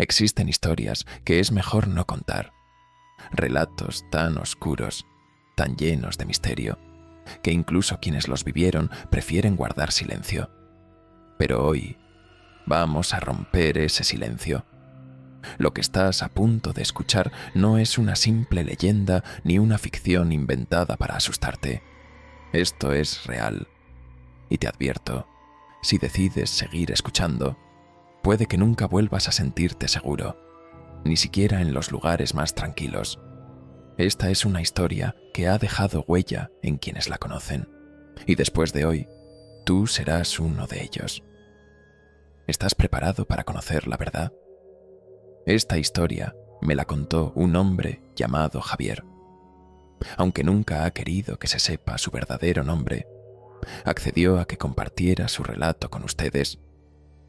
Existen historias que es mejor no contar, relatos tan oscuros, tan llenos de misterio, que incluso quienes los vivieron prefieren guardar silencio. Pero hoy vamos a romper ese silencio. Lo que estás a punto de escuchar no es una simple leyenda ni una ficción inventada para asustarte. Esto es real. Y te advierto, si decides seguir escuchando, puede que nunca vuelvas a sentirte seguro, ni siquiera en los lugares más tranquilos. Esta es una historia que ha dejado huella en quienes la conocen, y después de hoy, tú serás uno de ellos. ¿Estás preparado para conocer la verdad? Esta historia me la contó un hombre llamado Javier. Aunque nunca ha querido que se sepa su verdadero nombre, accedió a que compartiera su relato con ustedes,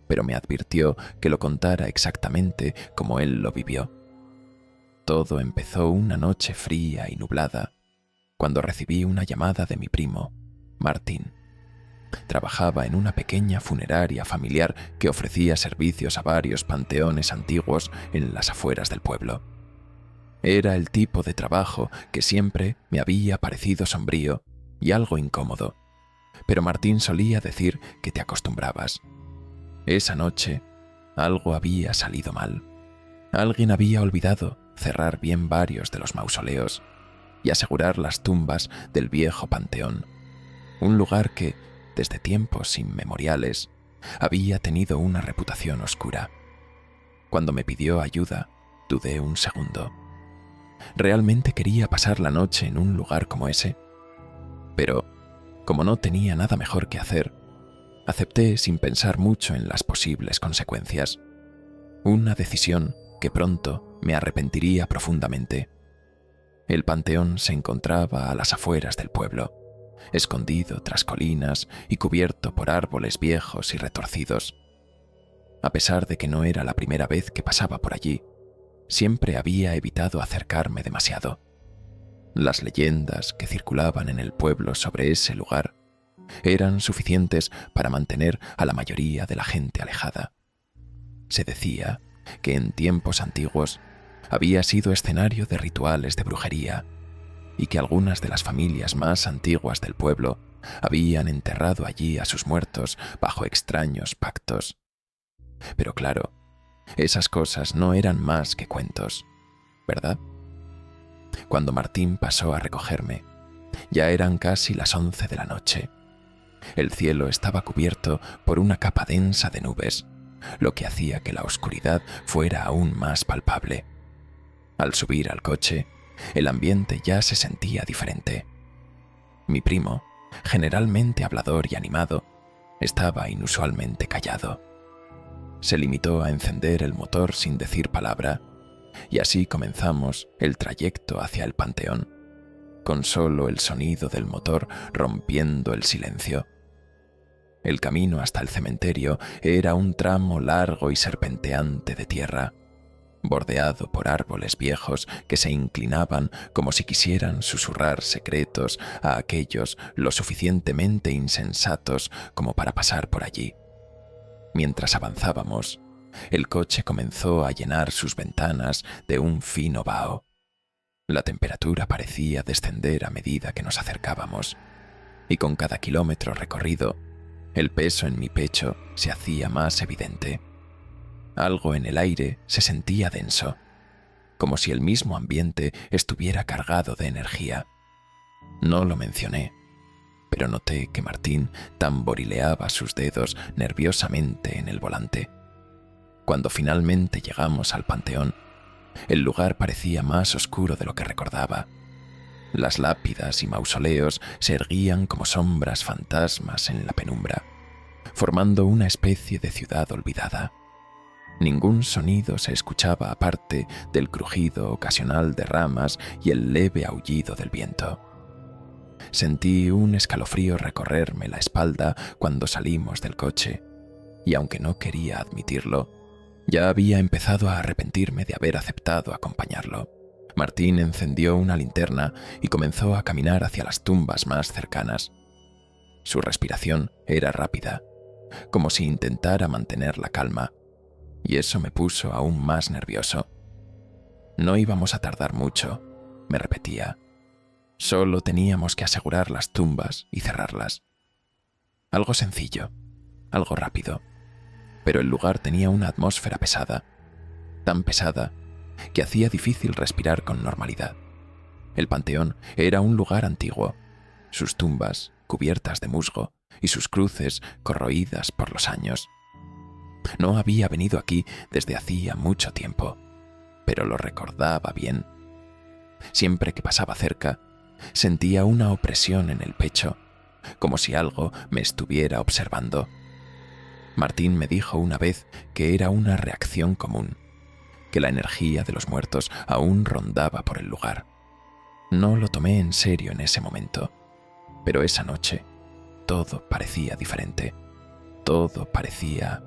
pero me advirtió que lo contara exactamente como él lo vivió. Todo empezó una noche fría y nublada, cuando recibí una llamada de mi primo, Martín. Trabajaba en una pequeña funeraria familiar que ofrecía servicios a varios panteones antiguos en las afueras del pueblo. Era el tipo de trabajo que siempre me había parecido sombrío y algo incómodo, pero Martín solía decir que te acostumbrabas. Esa noche, algo había salido mal. Alguien había olvidado cerrar bien varios de los mausoleos y asegurar las tumbas del viejo panteón, un lugar que, desde tiempos inmemoriales, había tenido una reputación oscura. Cuando me pidió ayuda, dudé un segundo. ¿Realmente quería pasar la noche en un lugar como ese? Pero, como no tenía nada mejor que hacer, acepté sin pensar mucho en las posibles consecuencias. Una decisión que pronto me arrepentiría profundamente. El panteón se encontraba a las afueras del pueblo, escondido tras colinas y cubierto por árboles viejos y retorcidos. A pesar de que no era la primera vez que pasaba por allí, siempre había evitado acercarme demasiado. Las leyendas que circulaban en el pueblo sobre ese lugar eran suficientes para mantener a la mayoría de la gente alejada. Se decía que en tiempos antiguos había sido escenario de rituales de brujería y que algunas de las familias más antiguas del pueblo habían enterrado allí a sus muertos bajo extraños pactos. Pero claro, esas cosas no eran más que cuentos, ¿verdad? Cuando Martín pasó a recogerme, ya eran casi las 11 de la noche. El cielo estaba cubierto por una capa densa de nubes, lo que hacía que la oscuridad fuera aún más palpable. Al subir al coche, el ambiente ya se sentía diferente. Mi primo, generalmente hablador y animado, estaba inusualmente callado. Se limitó a encender el motor sin decir palabra, y así comenzamos el trayecto hacia el panteón, con solo el sonido del motor rompiendo el silencio. El camino hasta el cementerio era un tramo largo y serpenteante de tierra, bordeado por árboles viejos que se inclinaban como si quisieran susurrar secretos a aquellos lo suficientemente insensatos como para pasar por allí. Mientras avanzábamos, el coche comenzó a llenar sus ventanas de un fino vaho. La temperatura parecía descender a medida que nos acercábamos, y con cada kilómetro recorrido, el peso en mi pecho se hacía más evidente. Algo en el aire se sentía denso, como si el mismo ambiente estuviera cargado de energía. No lo mencioné, pero noté que Martín tamborileaba sus dedos nerviosamente en el volante. Cuando finalmente llegamos al panteón, el lugar parecía más oscuro de lo que recordaba. Las lápidas y mausoleos se erguían como sombras fantasmas en la penumbra, formando una especie de ciudad olvidada. Ningún sonido se escuchaba aparte del crujido ocasional de ramas y el leve aullido del viento. Sentí un escalofrío recorrerme la espalda cuando salimos del coche, y aunque no quería admitirlo, ya había empezado a arrepentirme de haber aceptado acompañarlo. Martín encendió una linterna y comenzó a caminar hacia las tumbas más cercanas. Su respiración era rápida, como si intentara mantener la calma, y eso me puso aún más nervioso. No íbamos a tardar mucho, me repetía. Solo teníamos que asegurar las tumbas y cerrarlas. Algo sencillo, algo rápido, pero el lugar tenía una atmósfera pesada, tan pesada que hacía difícil respirar con normalidad. El panteón era un lugar antiguo, sus tumbas cubiertas de musgo y sus cruces corroídas por los años. No había venido aquí desde hacía mucho tiempo, pero lo recordaba bien. Siempre que pasaba cerca, sentía una opresión en el pecho, como si algo me estuviera observando. Martín me dijo una vez que era una reacción común, que la energía de los muertos aún rondaba por el lugar. No lo tomé en serio en ese momento, pero esa noche todo parecía diferente. Todo parecía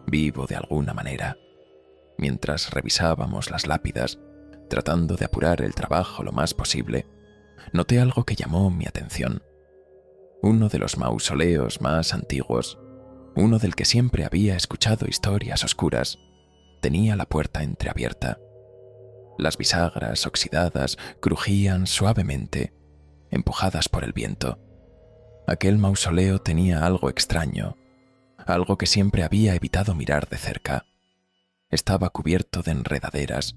vivo de alguna manera. Mientras revisábamos las lápidas, tratando de apurar el trabajo lo más posible, noté algo que llamó mi atención. Uno de los mausoleos más antiguos, uno del que siempre había escuchado historias oscuras, tenía la puerta entreabierta. Las bisagras oxidadas crujían suavemente, empujadas por el viento. Aquel mausoleo tenía algo extraño, algo que siempre había evitado mirar de cerca. Estaba cubierto de enredaderas,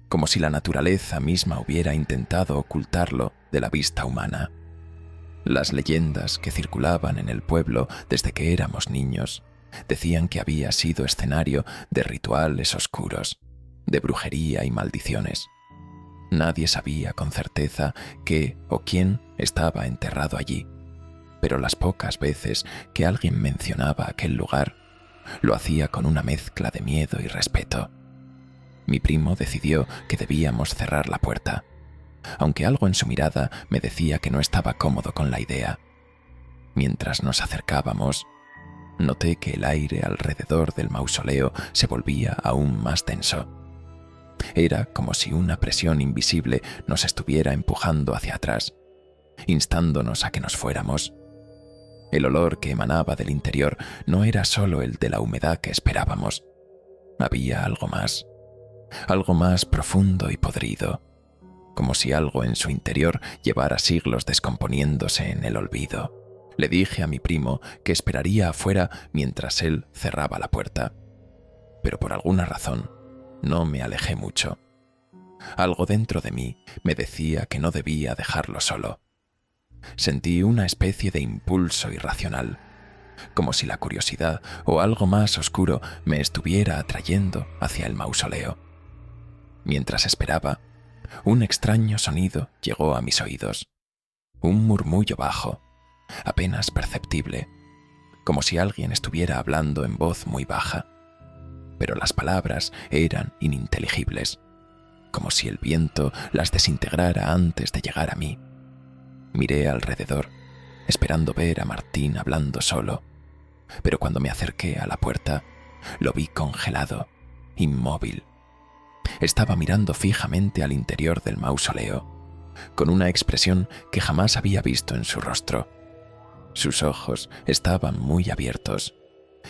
como si la naturaleza misma hubiera intentado ocultarlo de la vista humana. Las leyendas que circulaban en el pueblo desde que éramos niños decían que había sido escenario de rituales oscuros, de brujería y maldiciones. Nadie sabía con certeza qué o quién estaba enterrado allí, pero las pocas veces que alguien mencionaba aquel lugar, lo hacía con una mezcla de miedo y respeto. Mi primo decidió que debíamos cerrar la puerta, aunque algo en su mirada me decía que no estaba cómodo con la idea. Mientras nos acercábamos, noté que el aire alrededor del mausoleo se volvía aún más denso. Era como si una presión invisible nos estuviera empujando hacia atrás, instándonos a que nos fuéramos. El olor que emanaba del interior no era solo el de la humedad que esperábamos. Había algo más profundo y podrido, como si algo en su interior llevara siglos descomponiéndose en el olvido. Le dije a mi primo que esperaría afuera mientras él cerraba la puerta, pero por alguna razón no me alejé mucho. Algo dentro de mí me decía que no debía dejarlo solo. Sentí una especie de impulso irracional, como si la curiosidad o algo más oscuro me estuviera atrayendo hacia el mausoleo. Mientras esperaba, un extraño sonido llegó a mis oídos. Un murmullo bajo, apenas perceptible, como si alguien estuviera hablando en voz muy baja. Pero las palabras eran ininteligibles, como si el viento las desintegrara antes de llegar a mí. Miré alrededor, esperando ver a Martín hablando solo, pero cuando me acerqué a la puerta, lo vi congelado, inmóvil. Estaba mirando fijamente al interior del mausoleo, con una expresión que jamás había visto en su rostro. Sus ojos estaban muy abiertos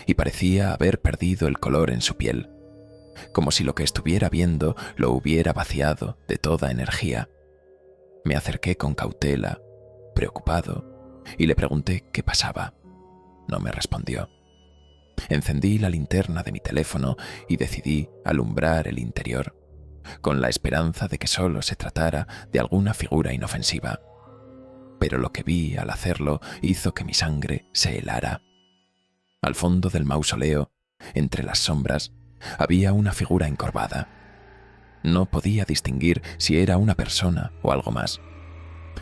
y parecía haber perdido el color en su piel, como si lo que estuviera viendo lo hubiera vaciado de toda energía. Me acerqué con cautela, preocupado, y le pregunté qué pasaba. No me respondió. Encendí la linterna de mi teléfono y decidí alumbrar el interior, con la esperanza de que solo se tratara de alguna figura inofensiva. Pero lo que vi al hacerlo hizo que mi sangre se helara. Al fondo del mausoleo, entre las sombras, había una figura encorvada. No podía distinguir si era una persona o algo más.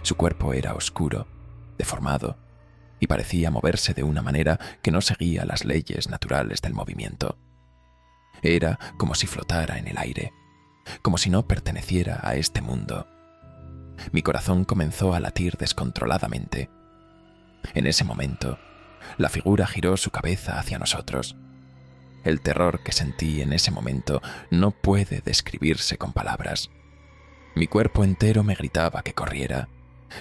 Su cuerpo era oscuro, deformado, y parecía moverse de una manera que no seguía las leyes naturales del movimiento. Era como si flotara en el aire, como si no perteneciera a este mundo. Mi corazón comenzó a latir descontroladamente. En ese momento, la figura giró su cabeza hacia nosotros. El terror que sentí en ese momento no puede describirse con palabras. Mi cuerpo entero me gritaba que corriera,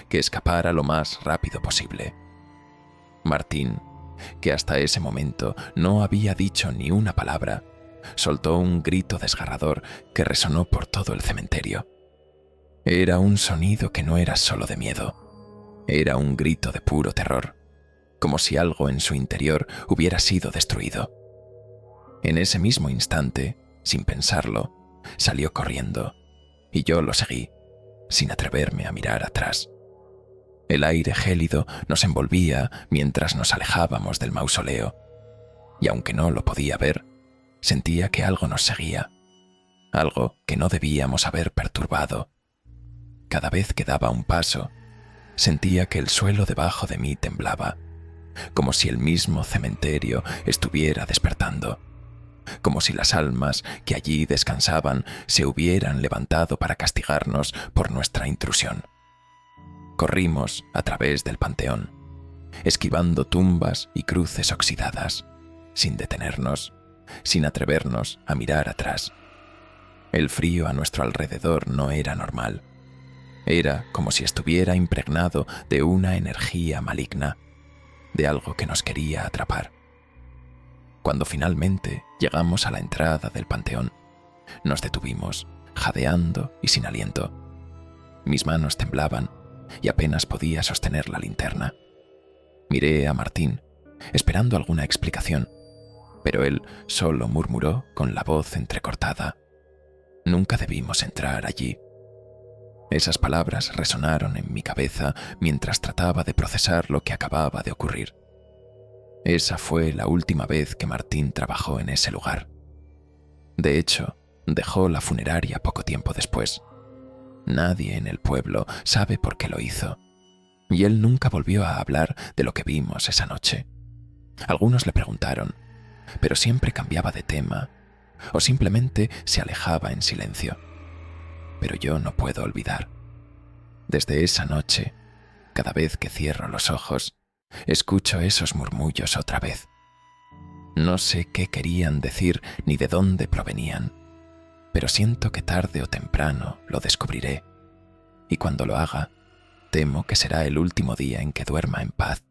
que escapara lo más rápido posible. Martín, que hasta ese momento no había dicho ni una palabra, soltó un grito desgarrador que resonó por todo el cementerio. Era un sonido que no era solo de miedo, era un grito de puro terror, como si algo en su interior hubiera sido destruido. En ese mismo instante, sin pensarlo, salió corriendo, y yo lo seguí, sin atreverme a mirar atrás. El aire gélido nos envolvía mientras nos alejábamos del mausoleo, y aunque no lo podía ver, sentía que algo nos seguía, algo que no debíamos haber perturbado. Cada vez que daba un paso, sentía que el suelo debajo de mí temblaba, como si el mismo cementerio estuviera despertando, como si las almas que allí descansaban se hubieran levantado para castigarnos por nuestra intrusión. Corrimos a través del panteón, esquivando tumbas y cruces oxidadas, sin detenernos, sin atrevernos a mirar atrás. El frío a nuestro alrededor no era normal. Era como si estuviera impregnado de una energía maligna, de algo que nos quería atrapar. Cuando finalmente llegamos a la entrada del panteón, nos detuvimos, jadeando y sin aliento. Mis manos temblaban y apenas podía sostener la linterna. Miré a Martín, esperando alguna explicación, pero él solo murmuró con la voz entrecortada: «Nunca debimos entrar allí». Esas palabras resonaron en mi cabeza mientras trataba de procesar lo que acababa de ocurrir. Esa fue la última vez que Martín trabajó en ese lugar. De hecho, dejó la funeraria poco tiempo después. Nadie en el pueblo sabe por qué lo hizo, y él nunca volvió a hablar de lo que vimos esa noche. Algunos le preguntaron, pero siempre cambiaba de tema, o simplemente se alejaba en silencio. Pero yo no puedo olvidar. Desde esa noche, cada vez que cierro los ojos, escucho esos murmullos otra vez. No sé qué querían decir ni de dónde provenían, pero siento que tarde o temprano lo descubriré, y cuando lo haga, temo que será el último día en que duerma en paz.